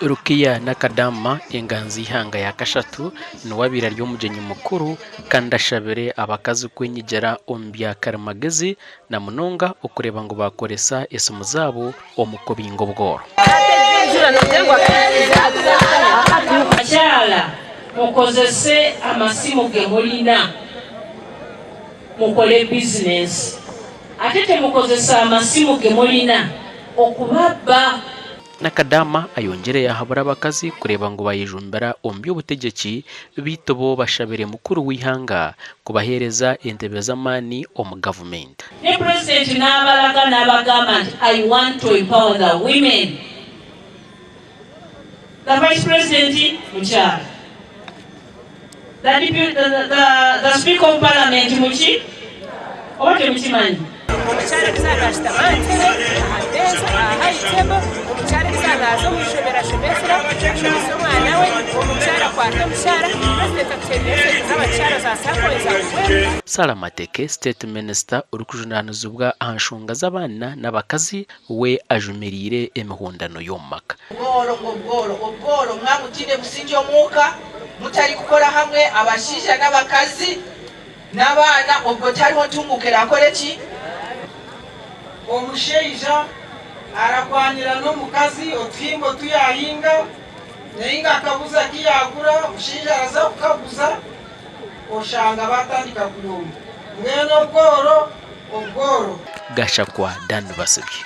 Rukiya n'akadama enganzi ihanga ya kashatu nuwabira ry'omujenyi mukuru kandi ashabire abakazi kwenyigera omu byakarimagezi na munonga okureba ngo bakoresa esimu zabo omu kubinga obworo. Akyala mukozese amasimu ge mulina mukole bizinesi ate temukozesa amasimu ge mulina okubabba. Nakadama ayongereye ahabura abakazi kureba ngo bayijumbira omu by'obutegeki bitu bo bashabire mukuru w'ihanga kubahereza entebe z'amaani omu gavumenti. Ne president n'abalaga n'abagamba nti I want to empower the women. The vice president mukyala, the speaker of parliament muki oba temukimanyi. Omukyala kisagashita mantere ahadenza ahayitebo omukyala kisagaza omushobera omwana we omukyala kwata omukyala president akutegereza z'abakyala zasakoeza obwemu. Sara Mateke state minister urikujunanizibwa aha nshonga z'abaana n'abakazi we ajumirire emihondano y'omu maka. Obworo mwamutinde musingi omuuka mutari kukora hamwe abashiija n'abakazi n'abaana obwo tariho ntungukira akore ki. Omushaija arakwanira n'omukazi otuhimbo tuyahinga nahinga akabuza kiyagura omushaija araza kukaguza oshanga batandika kuyomba mwene obworo. Gashakwa Dan Basabye.